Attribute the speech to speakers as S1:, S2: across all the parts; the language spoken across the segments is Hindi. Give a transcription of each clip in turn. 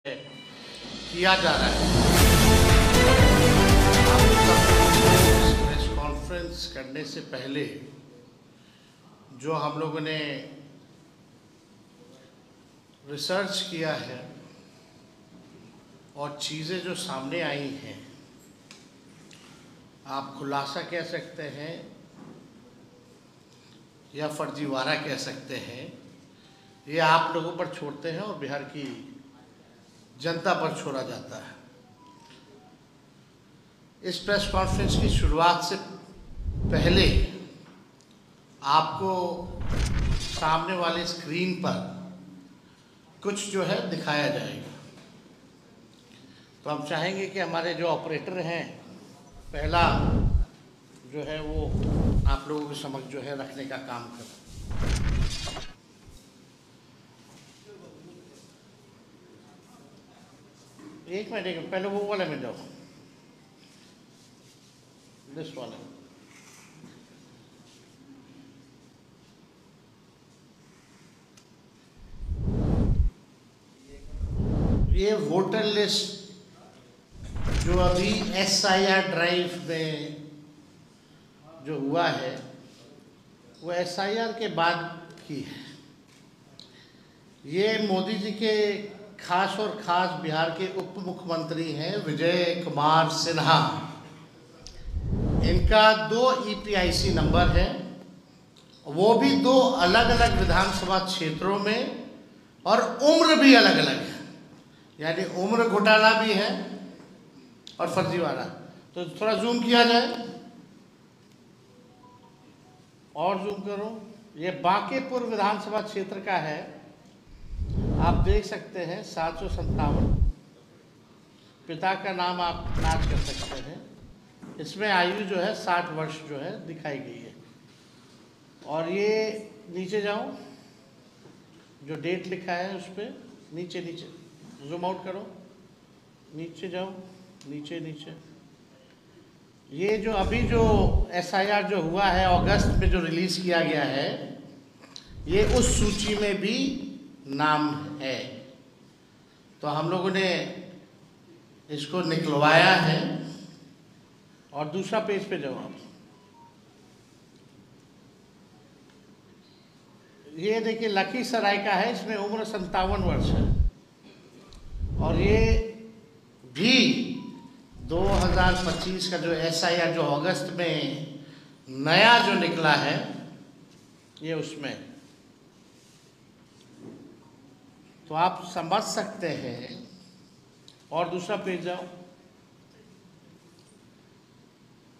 S1: किया जा रहा है। प्रेस कॉन्फ्रेंस करने से पहले जो हम लोगों ने रिसर्च किया है और चीज़ें जो सामने आई हैं, आप खुलासा कह सकते हैं या फर्जीवाड़ा कह सकते हैं, ये आप लोगों पर छोड़ते हैं और बिहार की जनता पर छोड़ा जाता है। इस प्रेस कॉन्फ्रेंस की शुरुआत से पहले आपको सामने वाले स्क्रीन पर कुछ जो है दिखाया जाएगा। तो हम चाहेंगे कि हमारे जो ऑपरेटर हैं, पहला जो है वो आप लोगों के समक्ष जो है रखने का काम करें। एक मिनट पहले वो वाले में जाओ, दिस वाले। ये वोटर लिस्ट जो अभी SIR ड्राइव में जो हुआ है वो SIR के बाद की है। ये मोदी जी के खास और खास बिहार के उप मुख्यमंत्री हैं विजय कुमार सिन्हा। इनका 2 EPIC नंबर है, वो भी 2 अलग अलग विधानसभा क्षेत्रों में, और उम्र भी अलग अलग है, यानी उम्र घोटाला भी है और फर्जीवाड़ा। तो थोड़ा जूम किया जाए, और जूम करो। ये बांकेपुर विधानसभा क्षेत्र का है, आप देख सकते हैं 757। पिता का नाम आप नाच कर सकते हैं। इसमें आयु जो है 60 वर्ष जो है दिखाई गई है। और ये नीचे जाओ, जो डेट लिखा है उस पर नीचे जूम आउट करो, नीचे जाओ, नीचे। ये जो अभी जो SIR जो हुआ है अगस्त में जो रिलीज़ किया गया है, ये उस सूची में भी नाम है। तो हम लोगों ने इसको निकलवाया है। और दूसरा पेज पे जाओ आप। ये देखिए लखीसराय का है, इसमें उम्र 57 वर्ष है। और ये भी 2025 का जो SIR जो अगस्त में नया जो निकला है, ये उसमें। तो आप समझ सकते हैं। और दूसरा पेज जाओ।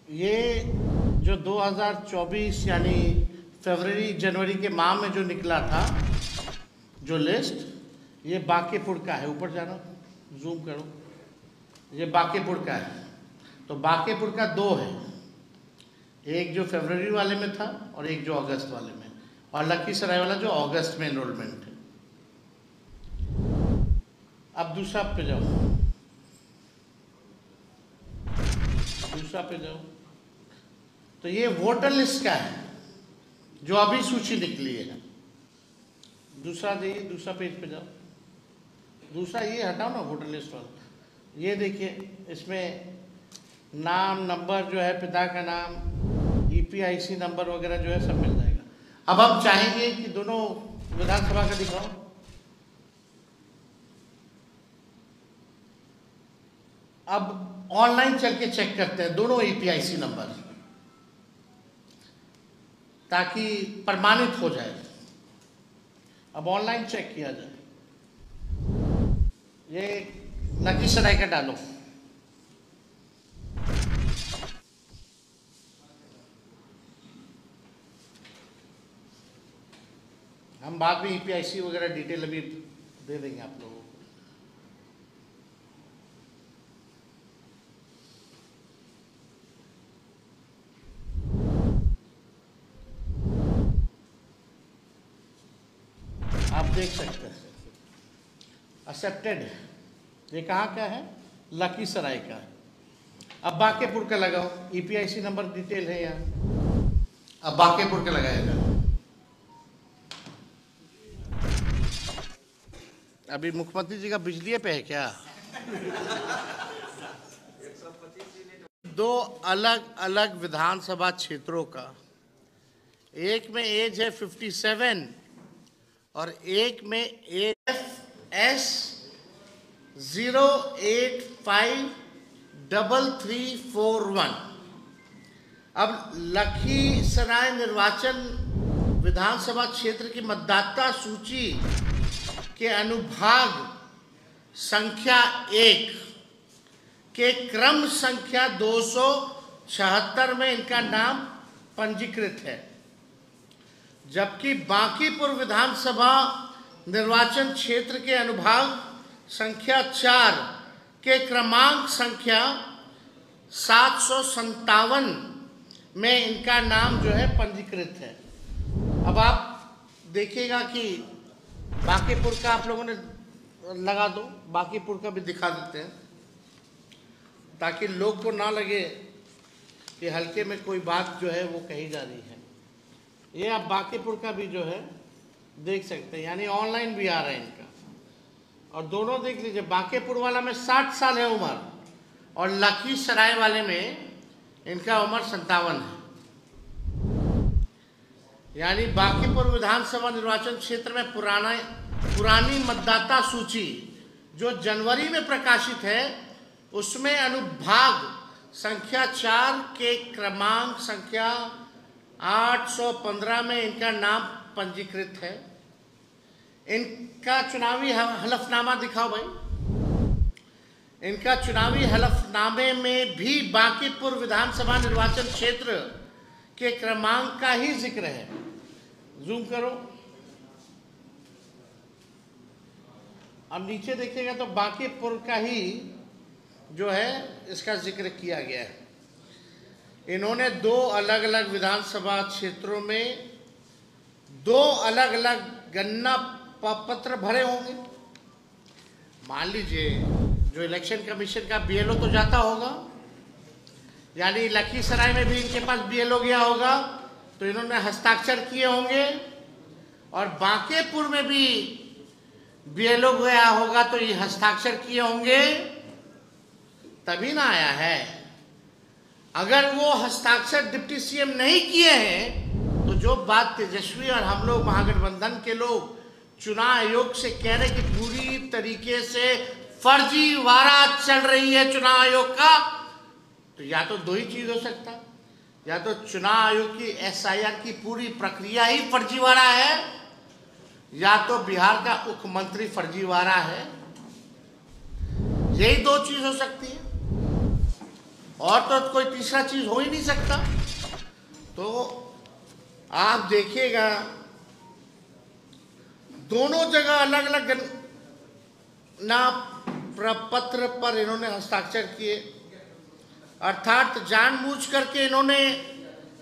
S1: ये जो 2024 यानी फरवरी जनवरी के माह में जो निकला था जो लिस्ट, ये बांकेपुर का है। ऊपर जाना, जूम करो, ये बांकेपुर का है। तो बांकेपुर का 2 है, एक जो फरवरी वाले में था और एक जो अगस्त वाले में, और लखीसराय वाला जो अगस्त में एनरोलमेंट है। अब दूसरा पे जाओ, दूसरा पे जाओ। तो ये वोटर लिस्ट का है जो अभी सूची निकली है। दूसरा जाइए, दूसरा पेज पे जाओ। दूसरा ये हटाओ ना, वोटर लिस्ट वाला। ये देखिए, इसमें नाम, नंबर जो है, पिता का नाम, EPIC नंबर वगैरह जो है सब मिल जाएगा। अब हम चाहेंगे कि दोनों विधानसभा का दिखाओ। अब ऑनलाइन चल के चेक करते हैं दोनों EPIC नंबर, ताकि प्रमाणित हो जाए। अब ऑनलाइन चेक किया जाए। ये लखीसराय का डालो। हम बाद में EPIC वगैरह डिटेल अभी दे देंगे आप लोगों को। आप देख सकते हैं एक्सेप्टेड। ये कहाँ का है? लखीसराय का है। अब बांकेपुर का लगाओ, EPIC नंबर डिटेल है यहाँ। अब बांकेपुर का लगाएगा। अभी मुख्यमंत्री जी का बिजली पे है क्या? दो अलग अलग विधानसभा क्षेत्रों का, एक में एज है 57 और एक में एस 0853341। अब लखीसराय निर्वाचन विधानसभा क्षेत्र की मतदाता सूची के अनुभाग संख्या 1 के क्रम संख्या 276 में इनका नाम पंजीकृत है, जबकि बांकीपुर विधानसभा निर्वाचन क्षेत्र के अनुभाग संख्या 4 के क्रमांक संख्या 757 में इनका नाम जो है पंजीकृत है। अब आप देखिएगा कि बांकीपुर का आप लोगों ने लगा दो, बांकीपुर का भी दिखा देते हैं ताकि लोग को ना लगे कि हल्के में कोई बात जो है वो कही जा रही है। ये आप बांकीपुर का भी जो है देख सकते हैं, यानी ऑनलाइन भी आ रहा है इनका। और दोनों देख लीजिए, बांकीपुर वाला में 60 साल है उम्र और लखीसराय वाले में इनका उम्र 57 है। यानी बांकीपुर विधानसभा निर्वाचन क्षेत्र में पुरानी मतदाता सूची जो जनवरी में प्रकाशित है उसमें अनुभाग संख्या 4 के क्रमांक संख्या 815 में इनका नाम पंजीकृत है। इनका चुनावी हलफनामा दिखाओ भाई। इनका चुनावी हलफनामे में भी बांकीपुर विधानसभा निर्वाचन क्षेत्र के क्रमांक का ही जिक्र है। जूम करो, अब नीचे देखिएगा तो बांकीपुर का ही जो है इसका जिक्र किया गया है। इन्होंने दो अलग अलग विधानसभा क्षेत्रों में दो अलग अलग गणना पत्र भरे होंगे। मान लीजिए जो इलेक्शन कमीशन का बीएलओ तो जाता होगा, यानी लखीसराय में भी इनके पास बीएलओ गया होगा तो इन्होंने हस्ताक्षर किए होंगे, और बांकीपुर में भी बीएलओ गया होगा तो ये हस्ताक्षर किए होंगे, तभी ना आया है। अगर वो हस्ताक्षर डिप्टी सीएम नहीं किए हैं तो जो बात तेजस्वी और हम लोग महागठबंधन के लोग चुनाव आयोग से कह रहे कि पूरी तरीके से फर्जीवाड़ा चल रही है चुनाव आयोग का, तो या तो दो ही चीज हो सकता, या तो चुनाव आयोग की एसआईआर की पूरी प्रक्रिया ही फर्जीवाड़ा है, या तो बिहार का मुख्यमंत्री फर्जीवाड़ा है। यही दो चीज हो सकती है, और तो कोई तीसरा चीज हो ही नहीं सकता। तो आप देखिएगा दोनों जगह अलग अलग ना प्रपत्र पर इन्होंने हस्ताक्षर किए, अर्थात जानबूझ करके इन्होंने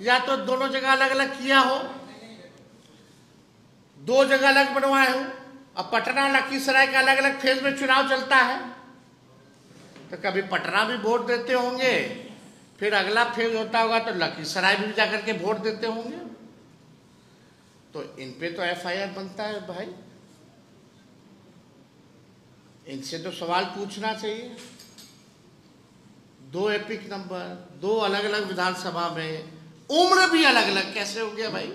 S1: या तो दोनों जगह अलग अलग किया हो, दो जगह अलग बनवाए हो। अब पटना लखीसराय का अलग अलग फेज में चुनाव चलता है, तो कभी पटना भी वोट देते होंगे, फिर अगला फेज होता होगा तो लखीसराय भी जाकर के वोट देते होंगे। तो इन पे तो एफआईआर बनता है भाई, इनसे तो सवाल पूछना चाहिए। दो एपिक नंबर, दो अलग अलग विधानसभा में, उम्र भी अलग अलग, कैसे हो गया भाई?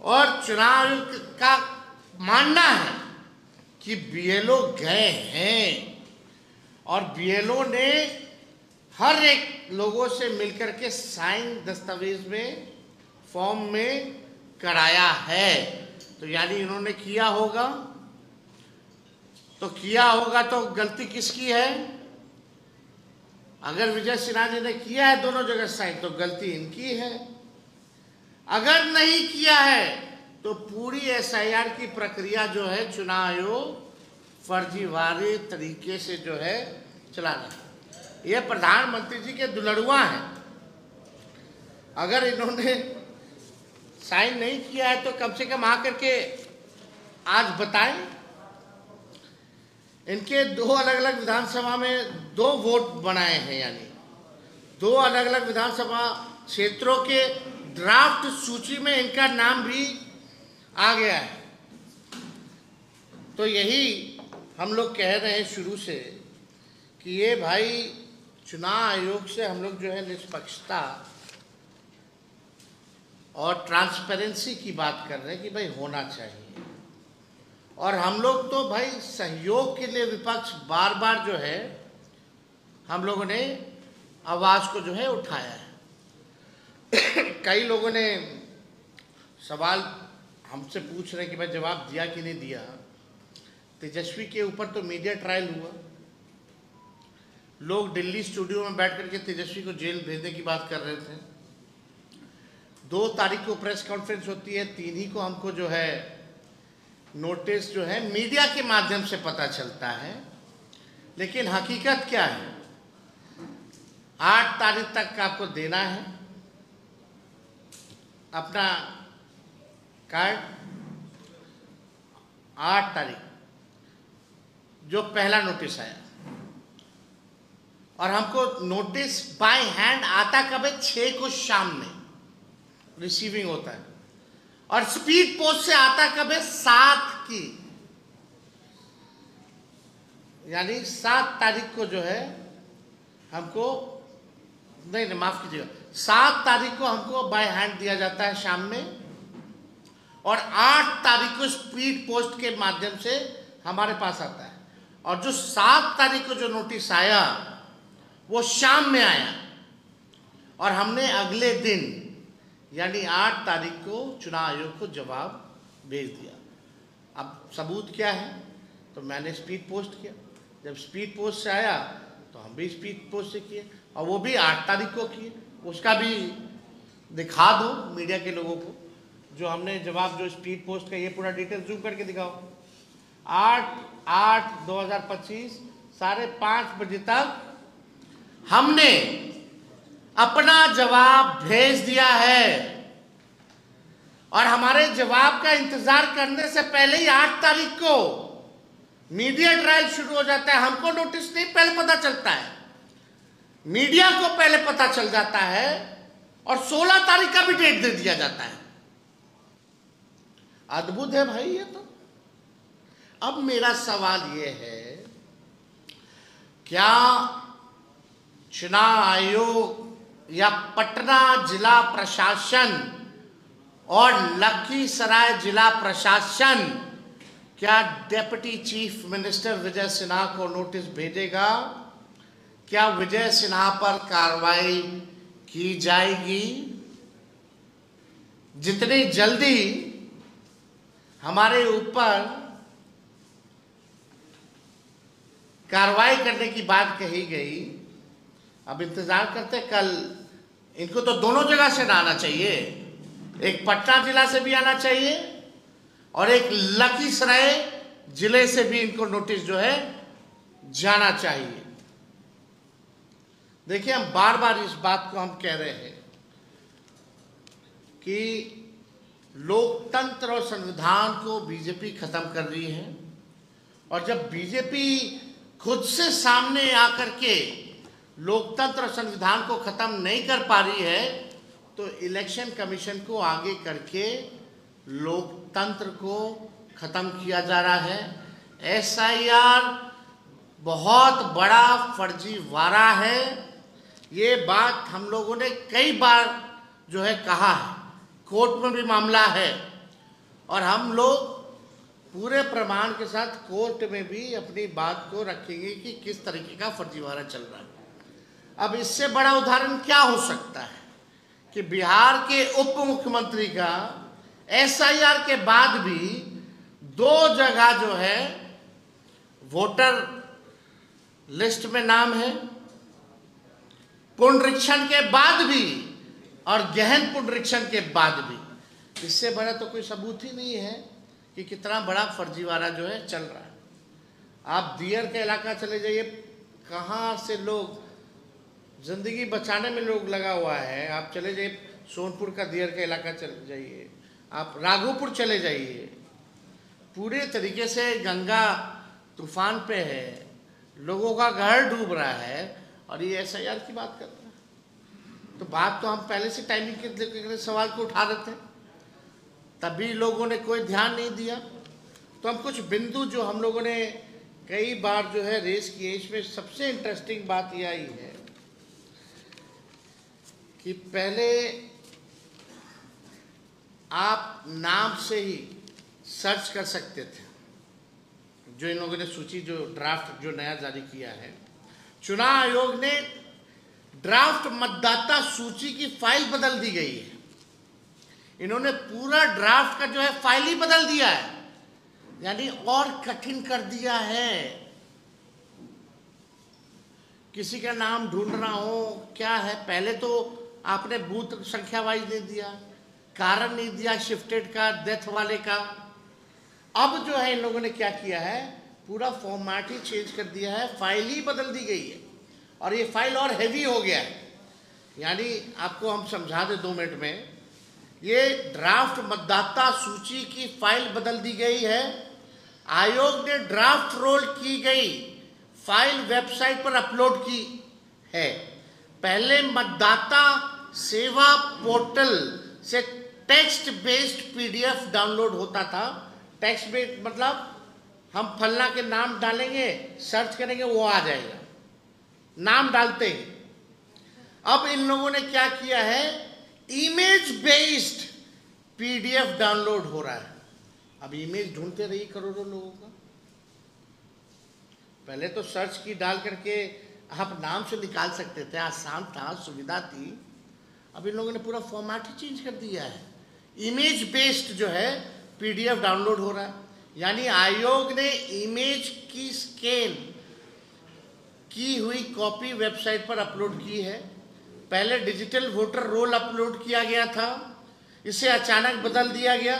S1: और चुनाव का मानना है कि बीएलओ गए हैं और बीएलओ ने हर एक लोगों से मिलकर के साइन दस्तावेज में फॉर्म में कराया है। तो यानी इन्होंने किया होगा, तो किया होगा तो गलती किसकी है? अगर विजय सिन्हा जी ने किया है दोनों जगह साइन तो गलती इनकी है, अगर नहीं किया है तो पूरी एसआईआर की प्रक्रिया जो है चुनाव आयोग फर्जीवाड़े तरीके से जो है चला रहा है। ये प्रधानमंत्री जी के दुलड़ुआ हैं, अगर इन्होंने साइन नहीं किया है तो कम से कम आकर के आज बताएं। इनके दो अलग अलग विधानसभा में दो वोट बनाए हैं, यानी दो अलग अलग विधानसभा क्षेत्रों के ड्राफ्ट सूची में इनका नाम भी आ गया है। तो यही हम लोग कह रहे हैं शुरू से कि ये भाई चुनाव आयोग से हम लोग जो है निष्पक्षता और ट्रांसपेरेंसी की बात कर रहे हैं कि भाई होना चाहिए। और हम लोग तो भाई सहयोग के लिए विपक्ष बार बार जो है हम लोगों ने आवाज़ को जो है उठाया है। कई लोगों ने सवाल हमसे पूछ रहे हैं कि भाई जवाब दिया कि नहीं दिया। तेजस्वी के ऊपर तो मीडिया ट्रायल हुआ, लोग दिल्ली स्टूडियो में बैठ करके तेजस्वी को जेल भेजने की बात कर रहे थे। 2 तारीख को प्रेस कॉन्फ्रेंस होती है, 3 ही को हमको जो है नोटिस जो है मीडिया के माध्यम से पता चलता है। लेकिन हकीकत क्या है, 8 तारीख तक का आपको देना है अपना कार्ड। 8 तारीख जो पहला नोटिस आया, और हमको नोटिस बाय हैंड आता कब है, 6 को शाम में रिसीविंग होता है, और स्पीड पोस्ट से आता कब है, 7 की, यानी 7 तारीख को जो है हमको, नहीं माफ कीजिएगा, 7 तारीख को हमको बाय हैंड दिया जाता है शाम में, और 8 तारीख को स्पीड पोस्ट के माध्यम से हमारे पास आता है। और जो 7 तारीख को जो नोटिस आया वो शाम में आया, और हमने अगले दिन यानी 8 तारीख को चुनाव आयोग को जवाब भेज दिया। अब सबूत क्या है, तो मैंने स्पीड पोस्ट किया। जब स्पीड पोस्ट से आया तो हम भी स्पीड पोस्ट से किए, और वो भी 8 तारीख को किए। उसका भी दिखा दो मीडिया के लोगों को जो हमने जवाब, जो स्पीड पोस्ट का, ये पूरा डिटेल जूम करके दिखाओ। 8/8/2025 5:30 बजे तक हमने अपना जवाब भेज दिया है, और हमारे जवाब का इंतजार करने से पहले ही 8 तारीख को मीडिया ट्रायल शुरू हो जाता है। हमको नोटिस नहीं पहले पता चलता है, मीडिया को पहले पता चल जाता है, और 16 तारीख का भी डेट दे दिया जाता है। अद्भुत है भाई ये तो। अब मेरा सवाल ये है, क्या चुनाव आयोग या पटना जिला प्रशासन और लखीसराय जिला प्रशासन क्या deputy chief minister Vijay Sinha को नोटिस भेजेगा? क्या विजय सिन्हा पर कार्रवाई की जाएगी? जितनी जल्दी हमारे ऊपर कार्रवाई करने की बात कही गई, अब इंतजार करते। कल इनको तो दोनों जगह से आना चाहिए, एक पटना जिला से भी आना चाहिए और एक लखीसराय जिले से भी इनको नोटिस जो है जाना चाहिए। देखिए, हम बार बार इस बात को हम कह रहे हैं कि लोकतंत्र और संविधान को बीजेपी खत्म कर रही है, और जब बीजेपी खुद से सामने आकर के लोकतंत्र और संविधान को खत्म नहीं कर पा रही है, तो इलेक्शन कमीशन को आगे करके लोकतंत्र को खत्म किया जा रहा है। एसआईआर बहुत बड़ा फर्जीवाड़ा है। ये बात हम लोगों ने कई बार जो है कहा है, कोर्ट में भी मामला है, और हम लोग पूरे प्रमाण के साथ कोर्ट में भी अपनी बात को रखेंगे कि किस तरीके का फर्जीवाड़ा चल रहा है। अब इससे बड़ा उदाहरण क्या हो सकता है कि बिहार के उप मुख्यमंत्री का एसआईआर के बाद भी 2 जगह जो है वोटर लिस्ट में नाम है, पुनरीक्षण के बाद भी और गहन पुनरीक्षण के बाद भी। इससे बड़ा तो कोई सबूत ही नहीं है कि कितना बड़ा फर्जीवाड़ा जो है चल रहा है। आप दियर का इलाका चले जाइए, कहाँ से लोग जिंदगी बचाने में लोग लगा हुआ है। आप चले जाइए सोनपुर का दियर का इलाका चले जाइए, आप राघोपुर चले जाइए, पूरे तरीके से गंगा तूफान पे है, लोगों का घर डूब रहा है, और ये एसआईआर की बात कर रहा है। तो बात तो हम पहले से टाइमिंग के सवाल को उठा रहे थे, तभी लोगों ने कोई ध्यान नहीं दिया। तो हम कुछ बिंदु जो हम लोगों ने कई बार जो है रेस किए, इसमें सबसे इंटरेस्टिंग बात यह आई है कि पहले आप नाम से ही सर्च कर सकते थे। जो इन लोगों ने सूची जो ड्राफ्ट जो नया जारी किया है, चुनाव आयोग ने ड्राफ्ट मतदाता सूची की फाइल बदल दी गई है। इन्होंने पूरा ड्राफ्ट का जो है फाइल ही बदल दिया है, यानी और कठिन कर दिया है। किसी का नाम ढूंढना हो क्या है, पहले तो आपने बूथ संख्या वाइज नहीं दिया, कारण नहीं दिया शिफ्टेड का, डेथ वाले का। अब जो है इन लोगों ने क्या किया है, पूरा फॉर्मेट ही चेंज कर दिया है, फाइल ही बदल दी गई है और ये फाइल और हैवी हो गया है। यानी आपको हम समझा दें 2 मिनट में, ये ड्राफ्ट मतदाता सूची की फाइल बदल दी गई है। आयोग ने ड्राफ्ट रोल की गई फाइल वेबसाइट पर अपलोड की है। पहले मतदाता सेवा पोर्टल से टेक्स्ट बेस्ड पीडीएफ डाउनलोड होता था। टेक्स्ट बेस्ड मतलब हम फलना के नाम डालेंगे, सर्च करेंगे, वो आ जाएगा, नाम डालते हैं। अब इन लोगों ने क्या किया है, इमेज बेस्ड पीडीएफ डाउनलोड हो रहा है। अब इमेज ढूंढते रहिए करोड़ों लोगों का। पहले तो सर्च की डाल करके आप नाम से निकाल सकते थे, आसान था, सुविधा थी। अब इन लोगों ने पूरा फॉर्मेट ही चेंज कर दिया है। इमेज बेस्ड जो है पीडीएफ डाउनलोड हो रहा है, यानी आयोग ने इमेज की स्कैन की हुई कॉपी वेबसाइट पर अपलोड की है। पहले डिजिटल वोटर रोल अपलोड किया गया था, इसे अचानक बदल दिया गया।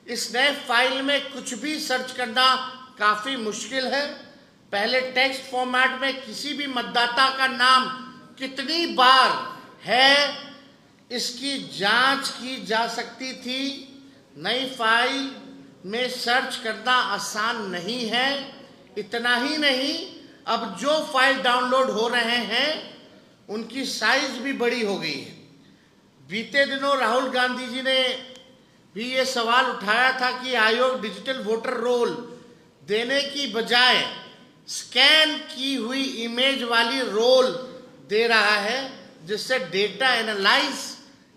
S1: इस नए फाइल में कुछ भी सर्च करना काफ़ी मुश्किल है। पहले टेक्स्ट फॉर्मेट में किसी भी मतदाता का नाम कितनी बार है इसकी जांच की जा सकती थी। नई फाइल में सर्च करना आसान नहीं है। इतना ही नहीं, अब जो फाइल डाउनलोड हो रहे हैं उनकी साइज भी बड़ी हो गई है। बीते दिनों राहुल गांधी जी ने भी ये सवाल उठाया था कि आयोग डिजिटल वोटर रोल देने की बजाय स्कैन की हुई इमेज वाली रोल दे रहा है, जिससे डेटा एनालाइज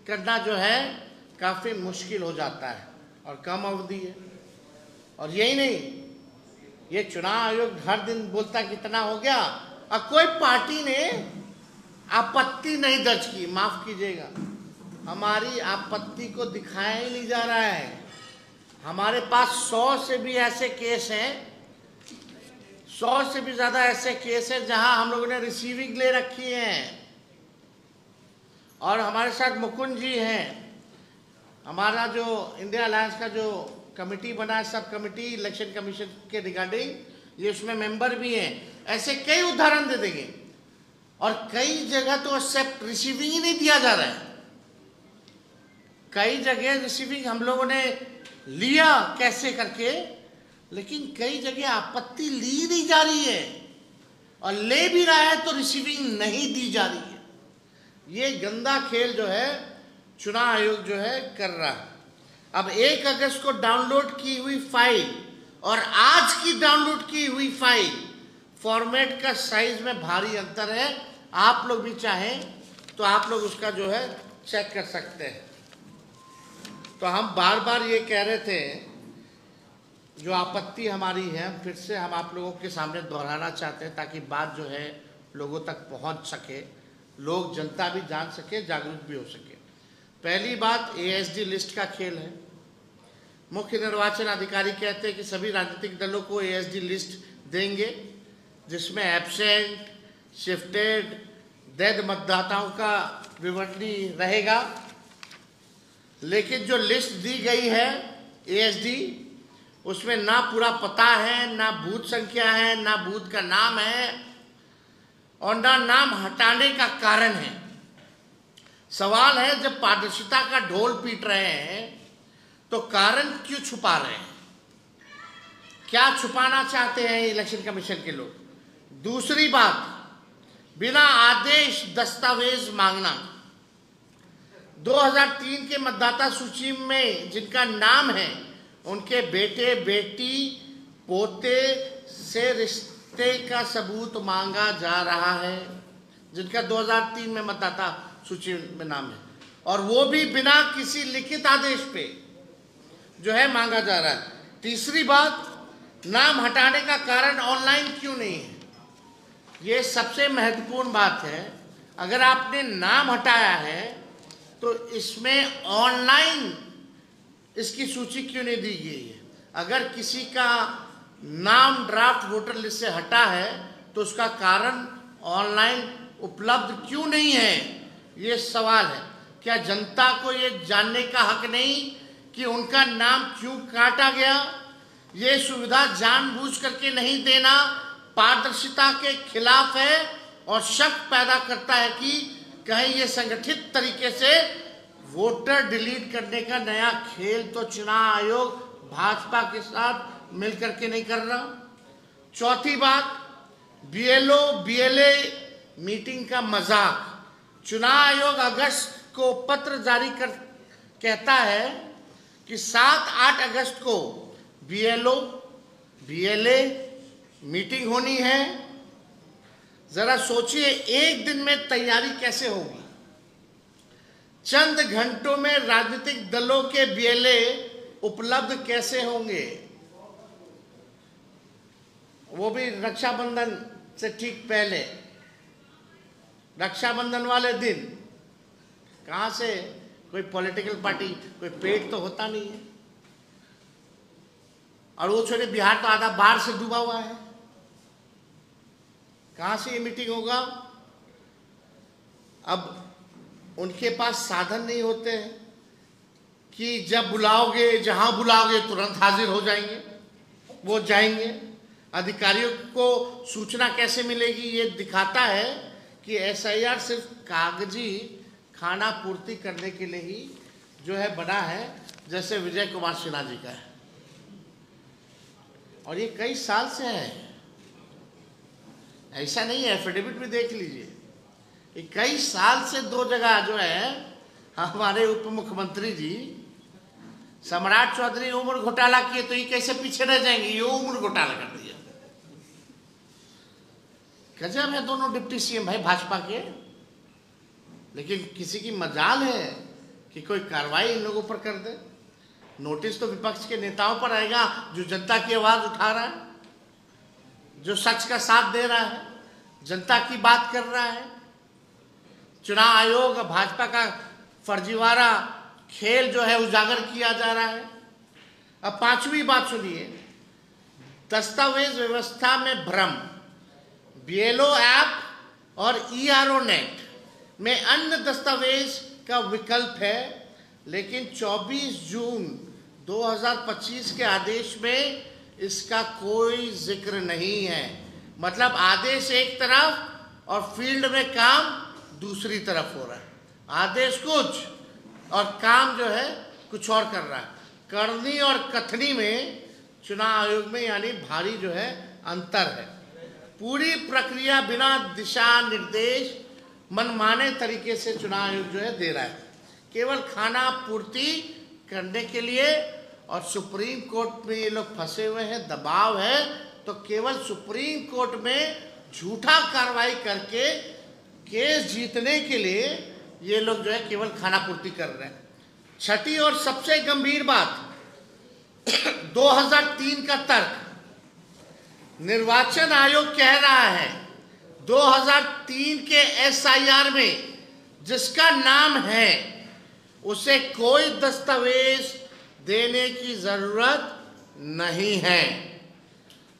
S1: करना जो है काफ़ी मुश्किल हो जाता है और कम अवधि है। और यही नहीं, ये चुनाव आयोग हर दिन बोलता कितना हो गया और कोई पार्टी ने आपत्ति नहीं दर्ज की। माफ कीजिएगा, हमारी आपत्ति को दिखाया ही नहीं जा रहा है। हमारे पास 100 से भी ऐसे केस हैं, 100 से भी ज़्यादा ऐसे केस हैं जहां हम लोगों ने रिसीविंग ले रखी है। और हमारे साथ मुकुंद जी हैं, हमारा जो इंडिया अलायंस का जो कमेटी बना है, सब कमेटी इलेक्शन कमीशन के रिगार्डिंग, ये उसमें मेंबर भी हैं। ऐसे कई उदाहरण दे देंगे। और कई जगह तो एक्सेप्ट रिसीविंग ही नहीं दिया जा रहा है। कई जगह रिसीविंग हम लोगों ने लिया कैसे करके, लेकिन कई जगह आपत्ति ली नहीं जा रही है, और ले भी रहा है तो रिसीविंग नहीं दी जा रही है। ये गंदा खेल जो है चुनाव आयोग जो है कर रहा है। अब 1 अगस्त को डाउनलोड की हुई फाइल और आज की डाउनलोड की हुई फाइल, फॉर्मेट का साइज में भारी अंतर है। आप लोग भी चाहें तो आप लोग उसका जो है चेक कर सकते हैं। तो हम बार बार ये कह रहे थे, जो आपत्ति हमारी है फिर से हम आप लोगों के सामने दोहराना चाहते हैं, ताकि बात जो है लोगों तक पहुंच सके, लोग जनता भी जान सके, जागरूक भी हो सके। पहली बात, एएसडी लिस्ट का खेल है। मुख्य निर्वाचन अधिकारी कहते हैं कि सभी राजनीतिक दलों को एएसडी लिस्ट देंगे, जिसमें एब्सेंट, शिफ्टेड, डेड मतदाताओं का विवरणी रहेगा। लेकिन जो लिस्ट दी गई है एएसडी, उसमें ना पूरा पता है, ना बूथ संख्या है, ना बूथ का नाम है, और ना नाम हटाने का कारण है। सवाल है, जब पारदर्शिता का ढोल पीट रहे हैं तो कारण क्यों छुपा रहे हैं? क्या छुपाना चाहते हैं इलेक्शन कमीशन के लोग? दूसरी बात, बिना आदेश दस्तावेज मांगना। 2003 के मतदाता सूची में जिनका नाम है, उनके बेटे बेटी पोते से रिश्ते का सबूत मांगा जा रहा है, जिनका 2003 में मतदाता सूची में नाम है, और वो भी बिना किसी लिखित आदेश पे जो है मांगा जा रहा है। तीसरी बात, नाम हटाने का कारण ऑनलाइन क्यों नहीं है? ये सबसे महत्वपूर्ण बात है। अगर आपने नाम हटाया है तो इसमें ऑनलाइन इसकी सूची क्यों नहीं दी गई है? अगर किसी का नाम ड्राफ्ट वोटर लिस्ट से हटा है तो उसका कारण ऑनलाइन उपलब्ध क्यों नहीं है, ये सवाल है। क्या जनता को ये जानने का हक नहीं कि उनका नाम क्यों काटा गया? ये सुविधा जानबूझ करके नहीं देना पारदर्शिता के खिलाफ है और शक पैदा करता है कि कहीं ये संगठित तरीके से वोटर डिलीट करने का नया खेल तो चुनाव आयोग भाजपा के साथ मिलकर के नहीं कर रहा। चौथी बात, बीएलओ बीएलए मीटिंग का मजाक। चुनाव आयोग अगस्त को पत्र जारी कर कहता है कि 7-8 अगस्त को बीएलओ बीएलए मीटिंग होनी है। जरा सोचिए, एक दिन में तैयारी कैसे होगी? चंद घंटों में राजनीतिक दलों के बीएलए उपलब्ध कैसे होंगे? वो भी रक्षाबंधन से ठीक पहले, रक्षाबंधन वाले दिन। कहां से? कोई पॉलिटिकल पार्टी, कोई पेट तो होता नहीं है। और वो छोटे, बिहार तो आधा बाढ़ से डूबा हुआ है। कहां से ये मीटिंग होगा? अब उनके पास साधन नहीं होते हैं कि जब बुलाओगे, जहां बुलाओगे तुरंत हाजिर हो जाएंगे, वो जाएंगे। अधिकारियों को सूचना कैसे मिलेगी? ये दिखाता है कि एसआईआर सिर्फ कागजी खाना पूर्ति करने के लिए ही जो है बना है, जैसे विजय कुमार सिन्हा जी का है। और ये कई साल से है, ऐसा नहीं है। एफिडेविट भी देख लीजिए, ये कई साल से 2 जगह जो है हमारे उप मुख्यमंत्री जी सम्राट चौधरी उम्र घोटाला किए, तो ये कैसे पीछे रह जाएंगे? ये उम्र घोटाला कर दिया। गजब है दोनों डिप्टी सीएम भाई भाजपा के। लेकिन किसी की मजाल है कि कोई कार्रवाई इन लोगों पर कर दे। नोटिस तो विपक्ष के नेताओं पर आएगा जो जनता की आवाज उठा रहा है, जो सच का साथ दे रहा है, जनता की बात कर रहा है। चुनाव आयोग भाजपा का फर्जीवाड़ा खेल जो है उजागर किया जा रहा है। अब 5वीं बात सुनिए, दस्तावेज व्यवस्था में भ्रम। बीएलओ ऐप और ईआरओ नेट में अन्य दस्तावेज का विकल्प है, लेकिन 24 जून 2025 के आदेश में इसका कोई जिक्र नहीं है। मतलब आदेश एक तरफ और फील्ड में काम दूसरी तरफ हो रहा है। आदेश कुछ और काम जो है कुछ और कर रहा है। करनी और कथनी में चुनाव आयोग में यानी भारी जो है अंतर है। पूरी प्रक्रिया बिना दिशा निर्देश मनमाने तरीके से चुनाव आयोग जो है दे रहा है, केवल खाना पूर्ति करने के लिए। और सुप्रीम कोर्ट में ये लोग फंसे हुए हैं, दबाव है, तो केवल सुप्रीम कोर्ट में झूठा कार्रवाई करके केस जीतने के लिए ये लोग जो है केवल खाना पूर्ति कर रहे हैं। छठी और सबसे गंभीर बात, 2003 का तर्क। निर्वाचन आयोग कह रहा है 2003 के एसआईआर में जिसका नाम है उसे कोई दस्तावेज देने की जरूरत नहीं है।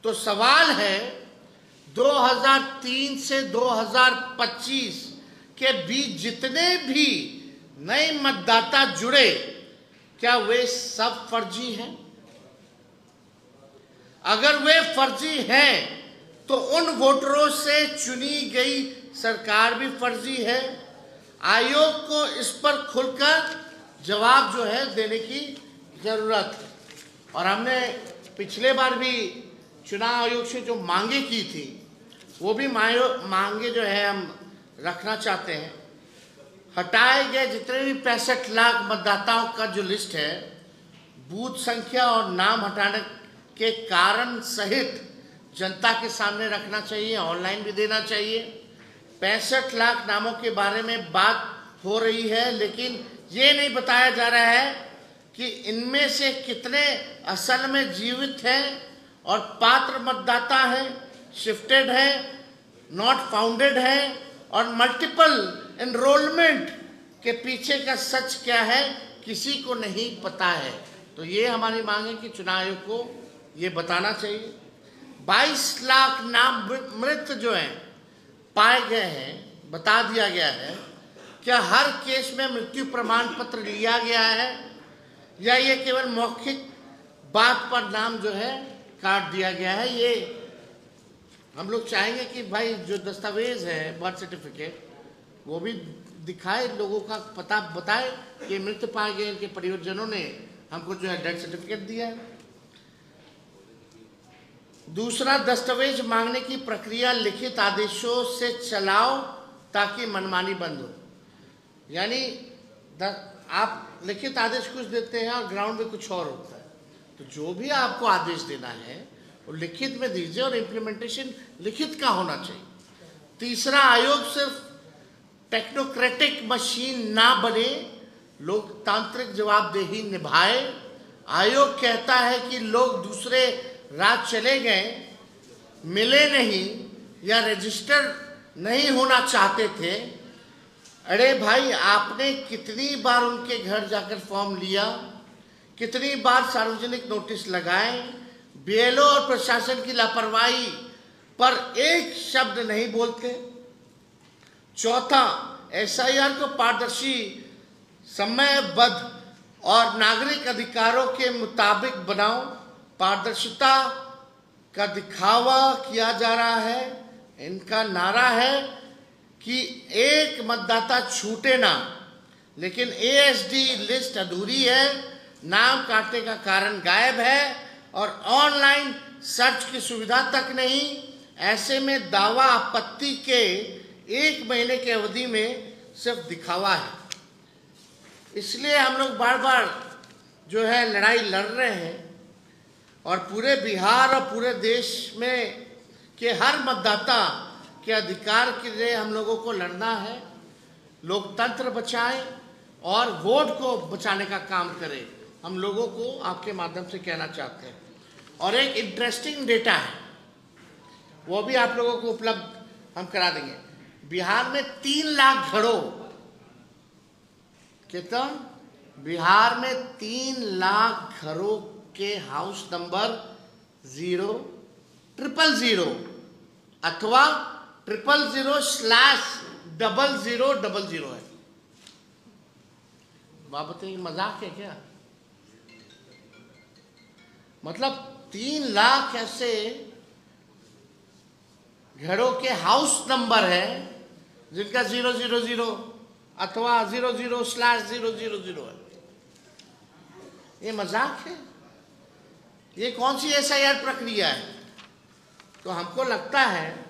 S1: तो सवाल है 2003 से 2025 के बीच जितने भी नए मतदाता जुड़े, क्या वे सब फर्जी हैं? अगर वे फर्जी हैं तो उन वोटरों से चुनी गई सरकार भी फर्जी है। आयोग को इस पर खुलकर जवाब जो है देने की जरूरत है। और हमने पिछले बार भी चुनाव आयोग से जो मांगे की थी, वो भी मांगे जो है हम रखना चाहते हैं। हटाए गए जितने भी 65 लाख मतदाताओं का जो लिस्ट है, बूथ संख्या और नाम हटाने के कारण सहित जनता के सामने रखना चाहिए, ऑनलाइन भी देना चाहिए। 65 लाख नामों के बारे में बात हो रही है, लेकिन ये नहीं बताया जा रहा है कि इनमें से कितने असल में जीवित हैं और पात्र मतदाता हैं, शिफ्टेड हैं, नॉट फाउंडेड हैं, और मल्टीपल एनरोलमेंट के पीछे का सच क्या है किसी को नहीं पता है। तो ये हमारी मांग है कि चुनाव आयोग को ये बताना चाहिए। 22 लाख नाम मृत जो हैं पाए गए हैं, बता दिया गया है। क्या हर केस में मृत्यु प्रमाण पत्र लिया गया है या ये केवल मौखिक बात पर नाम जो है काट दिया गया है? ये हम लोग चाहेंगे कि भाई जो दस्तावेज है, बर्थ सर्टिफिकेट, वो भी दिखाए, लोगों का पता बताए कि मृत पाए गए इनके परिवारजनों ने हमको जो है डेथ सर्टिफिकेट दिया है। दूसरा, दस्तावेज मांगने की प्रक्रिया लिखित आदेशों से चलाओ ताकि मनमानी बंद हो। यानी आप लिखित आदेश कुछ देते हैं और ग्राउंड में कुछ और होता है। तो जो भी आपको आदेश देना है वो लिखित में दीजिए और इम्प्लीमेंटेशन लिखित का होना चाहिए। तीसरा, आयोग सिर्फ टेक्नोक्रेटिक मशीन ना बने, लोकतांत्रिक जवाबदेही निभाए। आयोग कहता है कि लोग दूसरे राज्य चले गए, मिले नहीं या रजिस्टर नहीं होना चाहते थे। अरे भाई, आपने कितनी बार उनके घर जाकर फॉर्म लिया, कितनी बार सार्वजनिक नोटिस लगाए, बीएलओ और प्रशासन की लापरवाही पर एक शब्द नहीं बोलते। चौथा, एसआईआर को पारदर्शी, समयबद्ध और नागरिक अधिकारों के मुताबिक बनाओ। पारदर्शिता का दिखावा किया जा रहा है। इनका नारा है कि एक मतदाता छूटे ना, लेकिन एएसडी लिस्ट अधूरी है, नाम काटने का कारण गायब है और ऑनलाइन सर्च की सुविधा तक नहीं। ऐसे में दावा आपत्ति के 1 महीने की अवधि में सिर्फ दिखावा है। इसलिए हम लोग बार बार जो है लड़ाई लड़ रहे हैं और पूरे बिहार और पूरे देश में के हर मतदाता के अधिकार के लिए हम लोगों को लड़ना है। लोकतंत्र बचाएं और वोट को बचाने का काम करें, हम लोगों को आपके माध्यम से कहना चाहते हैं। और एक इंटरेस्टिंग डेटा है, वो भी आप लोगों को उपलब्ध हम करा देंगे। बिहार में 3 लाख घरों, कितना? बिहार में 3 लाख घरों के हाउस नंबर 00000 अथवा 000/0000 है। बात बताइए, मजाक है क्या? मतलब 3 लाख ऐसे घरों के हाउस नंबर है जिनका 000 अथवा 00/000 है। ये मजाक है? ये कौन सी एसआईआर प्रक्रिया है? तो हमको लगता है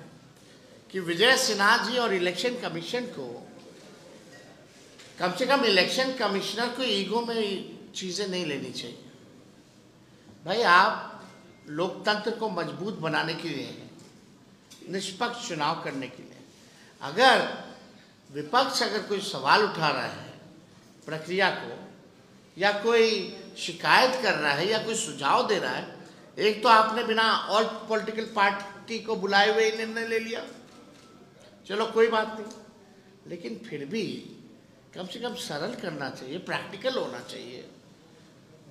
S1: कि विजय सिन्हा जी और इलेक्शन कमीशन को, कम से कम इलेक्शन कमिश्नर को ईगो में चीज़ें नहीं लेनी चाहिए। भाई, आप लोकतंत्र को मजबूत बनाने के लिए, निष्पक्ष चुनाव करने के लिए, अगर विपक्ष अगर कोई सवाल उठा रहा है प्रक्रिया को, या कोई शिकायत कर रहा है या कोई सुझाव दे रहा है, एक तो आपने बिना ऑल पॉलिटिकल पार्टी को बुलाए हुए निर्णय ले लिया, चलो कोई बात नहीं, लेकिन फिर भी कम से कम सरल करना चाहिए, प्रैक्टिकल होना चाहिए,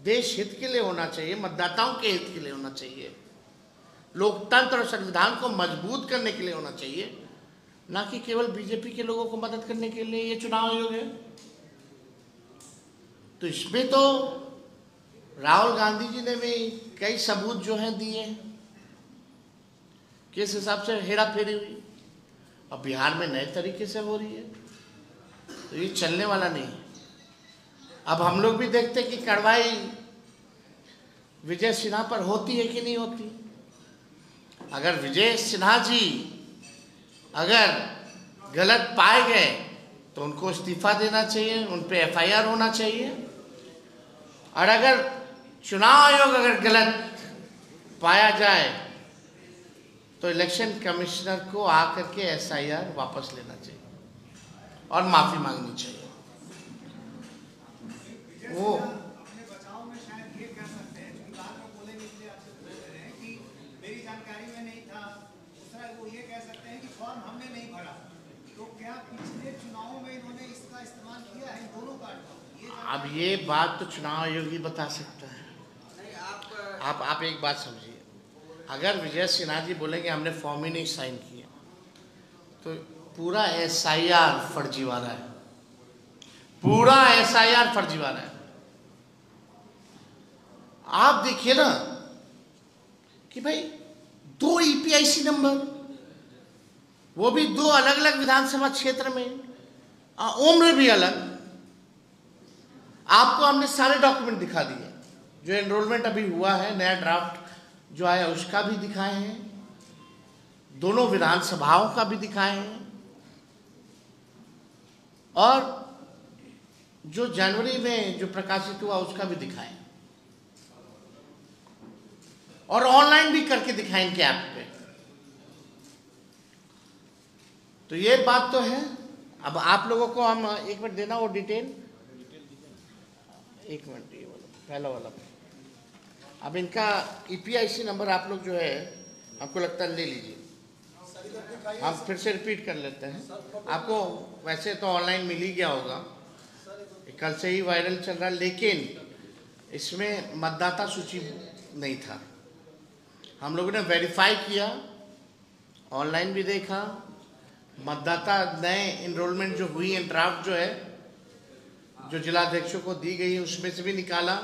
S1: देश हित के लिए होना चाहिए, मतदाताओं के हित के लिए होना चाहिए, लोकतंत्र और संविधान को मजबूत करने के लिए होना चाहिए, ना कि केवल बीजेपी के लोगों को मदद करने के लिए ये चुनाव आयोग है। तो इसमें तो राहुल गांधी जी ने भी कई सबूत जो हैं दिए, किस हिसाब से हेरा फेरी हुई, और बिहार में नए तरीके से हो रही है। तो ये चलने वाला नहीं है। अब हम लोग भी देखते कि कार्रवाई विजय सिन्हा पर होती है कि नहीं होती। अगर विजय सिन्हा जी अगर गलत पाए गए तो उनको इस्तीफा देना चाहिए, उन पे एफआईआर होना चाहिए। और अगर चुनाव आयोग अगर गलत पाया जाए तो इलेक्शन कमिश्नर को आकर के एसआईआर वापस लेना चाहिए और माफी मांगनी चाहिए। वो
S2: अपने बचाव में शायद ये कह सकते हैं कि बाद में बोलने के लिए आपसे पूछ रहे हैं कि मेरी जानकारी में नहीं था। दूसरा वो ये कह सकते हैं कि फॉर्म हमने नहीं भरा। तो क्या पिछले चुनावों में इन्होंने इसका इस्तेमाल किया है, इन दोनों कार्ड का?
S1: अब ये बात तो चुनाव आयोग ही बता सकता है। आप एक बात समझिए, अगर विजय सिन्हा जी बोलेंगे हमने फॉर्म ही नहीं साइन किया तो पूरा एसआईआर फर्जीवाड़ा है, पूरा एसआईआर फर्जीवाड़ा है। आप देखिए ना कि भाई 2 ईपीआईसी नंबर, वो भी 2 अलग अलग विधानसभा क्षेत्र में, उम्र भी अलग। आपको हमने सारे डॉक्यूमेंट दिखा दिए, जो एनरोलमेंट अभी हुआ है, नया ड्राफ्ट जो आया उसका भी दिखाए हैं, दोनों विधानसभाओं का भी दिखाए हैं, और जो जनवरी में जो प्रकाशित हुआ उसका भी दिखाए, और ऑनलाइन भी करके दिखाएं इनके ऐप पे। तो ये बात तो है। अब आप लोगों को हम एक मिनट देना वो डिटेल, एक मिनट, ये वाला पहला वाला। अब इनका ईपीआईसी नंबर आप लोग जो है आपको लगता है ले लीजिए, हम फिर से रिपीट कर लेते हैं। आपको वैसे तो ऑनलाइन मिल ही गया होगा, कल से ही वायरल चल रहा है, लेकिन इसमें मतदाता सूची नहीं था। हम लोगों ने वेरीफाई किया, ऑनलाइन भी देखा, मतदाता नए इनरोलमेंट जो हुई है, ड्राफ्ट जो है जो जिलाध्यक्षों को दी गई है उसमें से भी निकाला,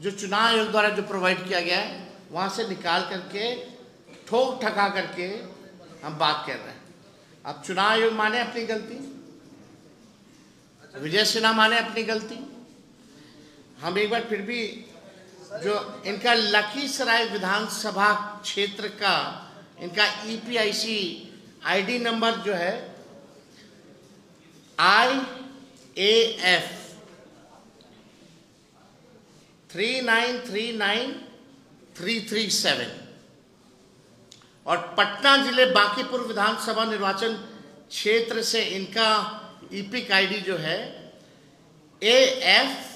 S1: जो चुनाव आयोग द्वारा जो प्रोवाइड किया गया है वहाँ से निकाल करके ठोक ठका करके हम बात कर रहे हैं। अब चुनाव आयोग माने अपनी गलती, विजय सिन्हा माने अपनी गलती। हम एक बार फिर भी जो इनका लखीसराय विधानसभा क्षेत्र का इनका ईपीआईसी आईडी नंबर जो है IAF 3939337 और पटना जिले बांकीपुर विधानसभा निर्वाचन क्षेत्र से इनका ईपिक आईडी जो है AFS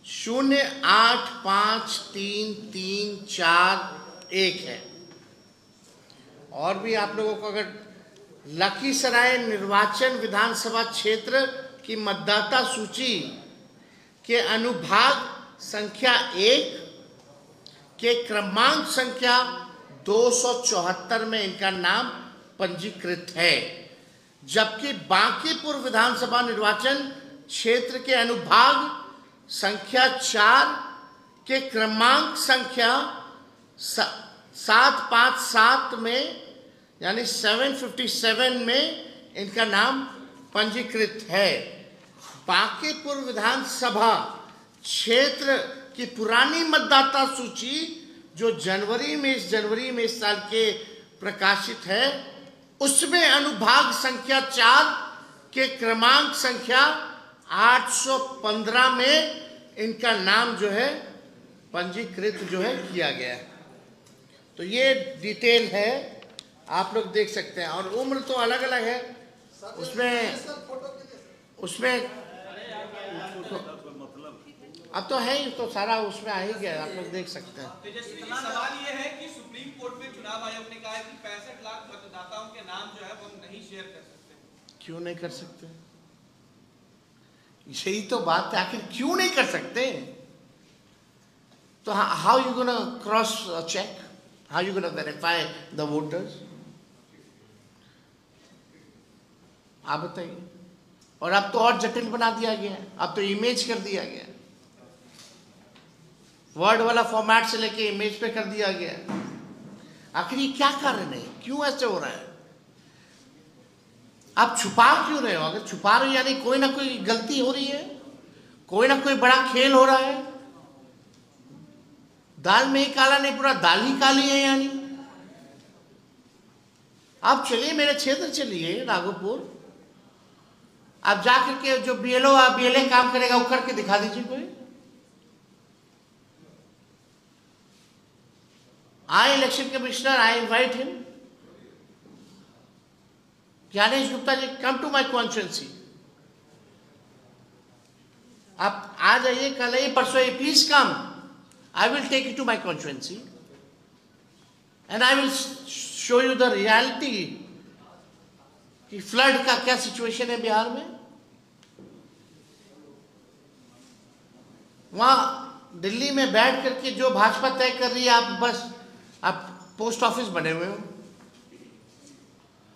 S1: 08533341 है। और भी आप लोगों को अगर लखीसराय निर्वाचन विधानसभा क्षेत्र की मतदाता सूची के अनुभाग संख्या 1 के क्रमांक संख्या 274 में इनका नाम पंजीकृत है, जबकि बांकीपुर विधानसभा निर्वाचन क्षेत्र के अनुभाग संख्या 4 के क्रमांक संख्या 757 में यानी 757 में इनका नाम पंजीकृत है। बांकीपुर विधानसभा क्षेत्र की पुरानी मतदाता सूची जो जनवरी में इस साल के प्रकाशित है, उसमें अनुभाग संख्या 4 के क्रमांक संख्या 815 में इनका नाम जो है पंजीकृत जो है किया गया है। तो ये डिटेल है, आप लोग देख सकते हैं। और उम्र तो अलग अलग है, उसमें अब तो है ही, तो सारा उसमें आ ही गया, आप लोग देख सकते हैं।
S3: सवाल ये है कि सुप्रीम कोर्ट में चुनाव आयोग ने कहा है कि 65 लाख मतदाताओं के नाम जो है वो नहीं शेयर कर सकते।
S1: क्यों नहीं कर सकते? यही तो बात है, आखिर क्यों नहीं कर सकते? तो how you gonna cross check, how you gonna verify the voters? आप बताइए। और अब तो और जटिल बना दिया गया है, अब तो इमेज कर दिया गया है, वर्ड वाला फॉर्मेट से लेके इमेज पे कर दिया गया है। आखिर ये क्या कारण है, क्यों ऐसे हो रहा है? आप छुपा क्यों रहे हो? अगर छुपा रहे हो यानी कोई ना कोई गलती हो रही है, कोई ना कोई बड़ा खेल हो रहा है। दाल में ही काला नहीं, पूरा दाल ही काली है यानी। आप चलिए मेरे क्षेत्र चलिए राघोपुर, आप जाकर के जो BLO BLA काम करेगा वो करके दिखा दीजिए कोई। I, election commissioner, I invite him. Gyanesh Gupta ji, come to my constituency. आप आ जाइए, कल आइए, परसों आइए, please come. I will take you to my constituency, and I will show you the reality कि फ्लड का क्या सिचुएशन है बिहार में. वहां दिल्ली में बैठ करके जो भाजपा तय कर रही है, आप बस आप पोस्ट ऑफिस बने हुए हो.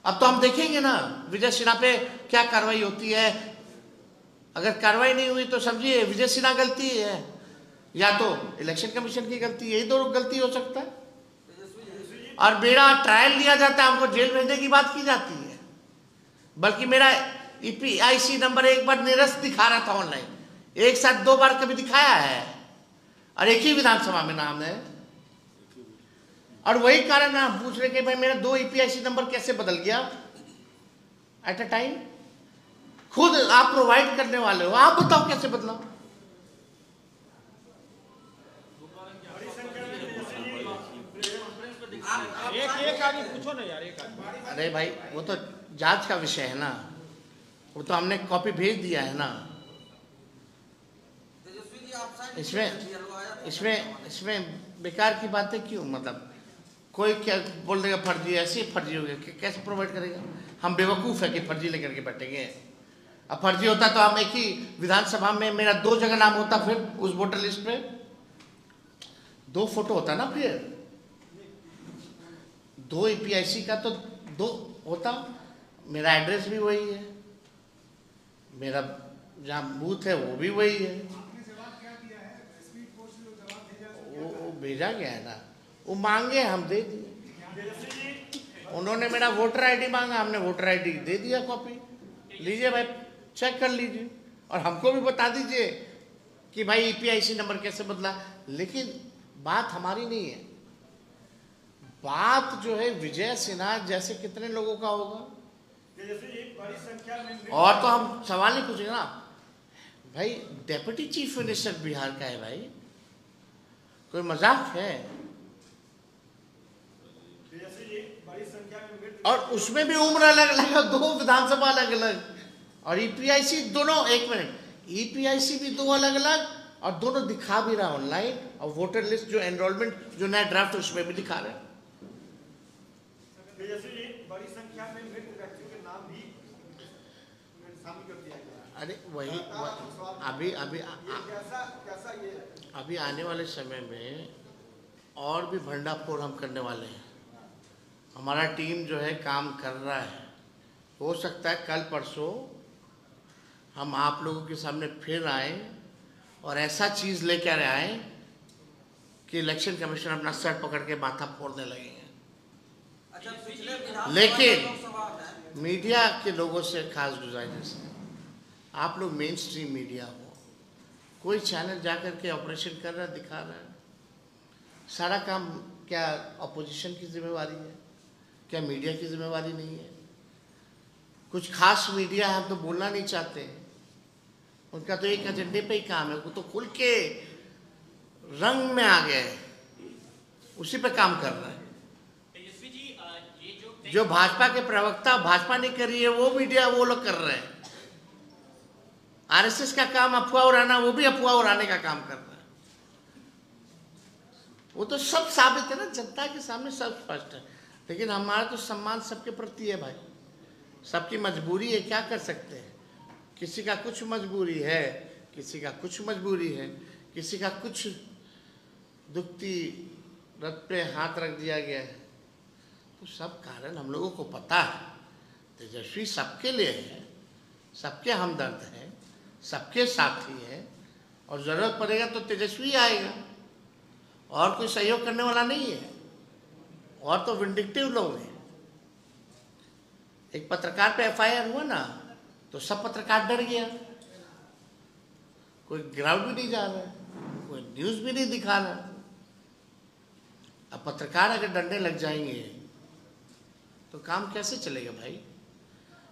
S1: अब तो हम देखेंगे ना विजय सिन्हा पे क्या कार्रवाई होती है. अगर कार्रवाई नहीं हुई तो समझिए विजय सिन्हा गलती है या तो इलेक्शन कमीशन की गलती है. यही दो गलती हो सकता है. और मेरा ट्रायल लिया जाता है, हमको जेल भेजने की बात की जाती है. बल्कि मेरा EPIC नंबर एक बार निरस्त दिखा रहा था ऑनलाइन, एक साथ 2 बार कभी दिखाया है, और एक ही विधानसभा में नाम है. और वही कारण है हम पूछ रहे कि भाई मेरा 2 EPIC नंबर कैसे बदल गया एट अ टाइम. खुद आप प्रोवाइड करने वाले हो, आप बताओ कैसे बदला.
S3: एक आदमी पूछो ना यार, एक आदमी.
S1: अरे भाई वो तो जांच का विषय है ना, वो तो हमने कॉपी भेज दिया है ना. इसमें बेकार की बातें क्यों. मतलब कोई क्या बोल देगा फर्जी, ऐसे फर्जी हो गया, कैसे प्रोवाइड करेगा. हम बेवकूफ़ है कि फर्जी लेकर के बैठेंगे. अब फर्जी होता तो हम एक ही विधानसभा में मेरा 2 जगह नाम होता, फिर उस वोटर लिस्ट पे 2 फोटो होता ना, फिर 2 EPIC का तो 2 होता. मेरा एड्रेस भी वही है, मेरा जहाँ बूथ है वो भी वही है. वो भेजा गया है ना, वो मांगे हम दे दिए. उन्होंने मेरा वोटर ID मांगा, हमने वोटर ID दे दिया कॉपी. लीजिए भाई, चेक कर लीजिए, और हमको भी बता दीजिए कि भाई EPIC नंबर कैसे बदला. लेकिन बात हमारी नहीं है, बात जो है विजय सिन्हा जैसे कितने लोगों का होगा. और तो हम सवाल नहीं पूछेंगे ना भाई. डेप्यूटी चीफ मिनिस्टर बिहार का है भाई, कोई मजाक है. और उसमें भी उम्र अलग अलग है, 2 विधानसभा अलग अलग, और EPIC दोनों. एक मिनट, EPIC भी 2 अलग अलग, और दोनों दिखा भी रहा ऑनलाइन. और वोटर लिस्ट जो एनरोलमेंट जो नया ड्राफ्ट उसमें भी दिखा रहे हैं.
S2: बड़ी संख्या में मृत व्यक्तियों के नाम भी शामिल कर दिया गया.
S1: अरे वही अभी आने वाले समय में और भी भंडाफोड़ हम करने वाले हैं. हमारा टीम जो है काम कर रहा है. हो सकता है कल परसों हम आप लोगों के सामने फिर आए और ऐसा चीज़ लेकर आए कि इलेक्शन कमीशन अपना सर पकड़ के माथा फोड़ने लगे हैं. लेकिन मीडिया के लोगों से खास गुजारिश है, आप लोग मेन स्ट्रीम मीडिया हो. कोई चैनल जाकर के ऑपरेशन कर रहा है, दिखा रहा है. सारा काम क्या अपोजिशन की जिम्मेवारी है, क्या मीडिया की जिम्मेवारी नहीं है. कुछ खास मीडिया है, हम तो बोलना नहीं चाहते हैं. उनका तो एक एजेंडे पे ही काम है, वो तो खुल के रंग में आ गए, उसी पे काम कर रहा है. जो भाजपा के प्रवक्ता भाजपा नहीं कर रही है, वो मीडिया वो लोग कर रहे हैं. RSS का काम अफवाह उड़ाना, वो भी अफवाह उड़ाने का काम कर रहा है. वो तो सब साबित है ना, जनता के सामने सब स्पष्ट है. लेकिन हमारा तो सम्मान सबके प्रति है भाई. सबकी मजबूरी है, क्या कर सकते हैं. किसी का कुछ मजबूरी है, किसी का कुछ मजबूरी है, किसी का कुछ दुखती रथ पे हाथ रख दिया गया है. तो सब कारण हम लोगों को पता है. तेजस्वी सबके लिए है, सबके हमदर्द है, सबके साथी है, और ज़रूरत पड़ेगा तो तेजस्वी आएगा. और कोई सहयोग करने वाला नहीं है. और तो विंडिक्टिव लोग हैं. एक पत्रकार पे FIR हुआ ना, तो सब पत्रकार डर गया. कोई ग्राउंड भी नहीं जा रहा है, कोई न्यूज़ भी नहीं दिखा रहा. अब पत्रकार अगर डरने लग जाएंगे तो काम कैसे चलेगा भाई.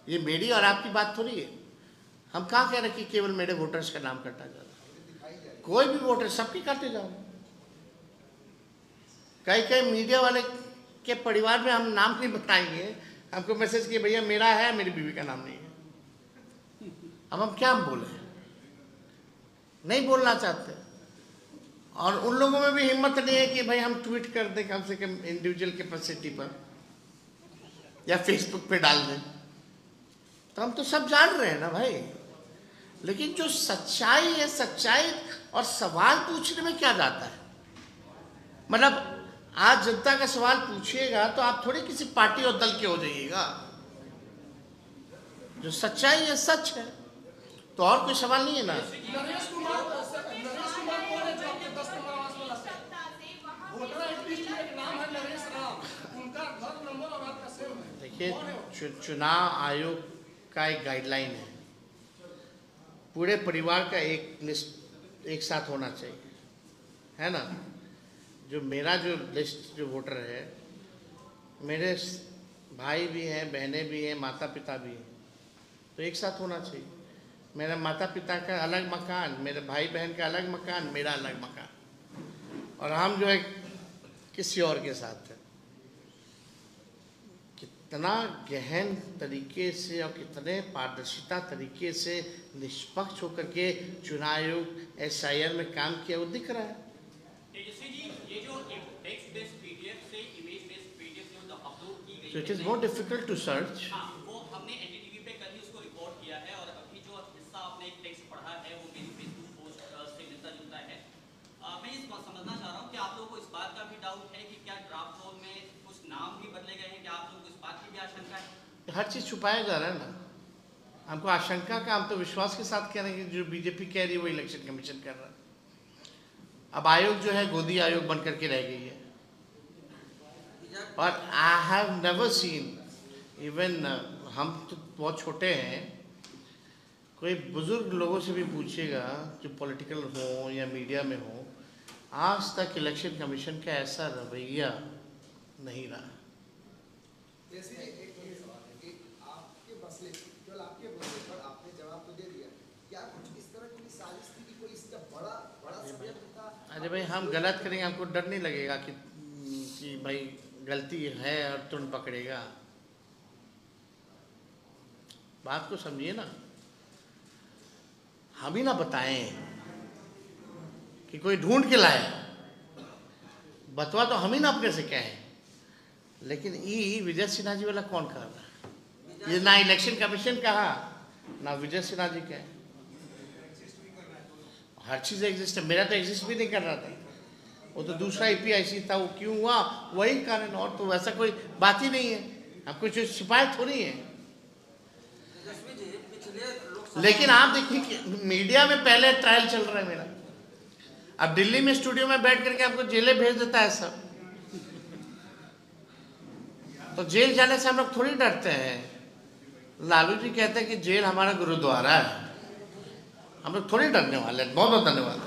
S1: ये मेरी और आपकी बात थोड़ी है. हम कहाँ कह रहे कि केवल मेरे वोटर्स का नाम काटा जा रहा है. कोई भी वोटर सबकी काटे जाओ, कई कई मीडिया वाले के परिवार में हम नाम नहीं बताएंगे, हमको मैसेज किए भैया मेरा है, मेरी बीवी का नाम नहीं है। अब हम क्या बोले, नहीं बोलना चाहते। और उन लोगों में भी हिम्मत नहीं है कि भाई हम ट्वीट कर दें कम से कम इंडिविजुअल कैपेसिटी पर या फेसबुक पे डाल दें। तो हम तो सब जान रहे हैं ना भाई, लेकिन जो सच्चाई है, सच्चाई और सवाल पूछने में क्या जाता है। मतलब आज जनता का सवाल पूछिएगा तो आप थोड़ी किसी पार्टी और दल के हो जाइएगा। जो सच्चाई है सच है, तो और कोई सवाल नहीं है ना।
S4: नरेश कुमार कौन है जो आपके 10 नंबर आवास वाला से? वोटर आईडी लिस्ट में एक नाम है नरेश राम, उनका घर नंबर और आपका सेम है।
S1: देखिए, चुनाव आयोग का एक गाइडलाइन है, पूरे परिवार का एक लिस्ट एक साथ होना चाहिए, है ना। जो मेरा जो लिस्ट जो वोटर है, मेरे भाई भी हैं, बहनें भी हैं, माता पिता भी हैं, तो एक साथ होना चाहिए। मेरे माता पिता का अलग मकान, मेरे भाई बहन का अलग मकान, मेरा अलग मकान, और हम जो है किसी और के साथ है। कितना गहन तरीके से और कितने पारदर्शिता तरीके से निष्पक्ष होकर के चुनाव आयोग SIR में काम किया, वो दिख रहा है। So it is more difficult to search.
S5: वो हमने NDTV पे कल ही उसको रिकॉर्ड किया है, और अभी जो हिस्सा आपने एक टेक्स्ट पढ़ा है वो मेरी फेसबुक पोस्ट से मिलता जुलता है। मैं ये समझना चाह रहा हूँ कि आप लोगों को इस बात का भी डाउट है कि क्या ड्राफ्ट रोल में कुछ नाम भी बदले गए हैं, क्या आप लोगों को इस बात की भी आशंका है?
S1: हर चीज़ छुपाया जा रहा है ना। हमको आशंका का, हम तो विश्वास के साथ कह रहे हैं कि जो बीजेपी कह रही है वो इलेक्शन कमीशन कर रहा है। अब आयोग जो है गोदी आयोग बन करके रह गई है। और I have never seen, even हम तो बहुत छोटे हैं, कोई बुजुर्ग लोगों से भी पूछिएगा जो पॉलिटिकल हो या मीडिया में हो, आज तक इलेक्शन कमीशन का ऐसा रवैया नहीं रहा।
S6: जैसे आपके मसले केवल आपके मसले पर आपने जवाब तो दे दिया, क्या कुछ इस तरह की साजिश थी कि कोई इसका बड़ा षड्यंत्र था?
S1: अरे भाई हम गलत करेंगे, हमको डर नहीं लगेगा कि भाई गलती है और तुरंत पकड़ेगा। बात को समझिए ना, हम ही ना बताएं कि कोई ढूंढ के लाए, बतवा तो हम ही ना अपने से कहें। लेकिन ये विजय सिन्हा जी वाला कौन कर रहा है? ये ना इलेक्शन कमीशन कहा, ना विजय सिन्हा जी कहे। हर चीज़ एग्जिस्ट है, मेरा तो एग्जिस्ट भी नहीं कर रहा था, वो तो दूसरा APIC था, वो क्यों हुआ वही कारण, और तो वैसा कोई बात ही नहीं है। हम कुछ शिकायत थोड़ी है। लेकिन आप देखिए कि मीडिया में पहले ट्रायल चल रहा है मेरा, अब दिल्ली में स्टूडियो में बैठ करके आपको जेलें भेज देता है सब। तो जेल जाने से हम लोग थोड़ी डरते हैं। लालू जी कहते हैं कि जेल हमारा गुरुद्वारा है, हम लोग थोड़ी डरने वाले हैं। बहुत बहुत धन्यवाद।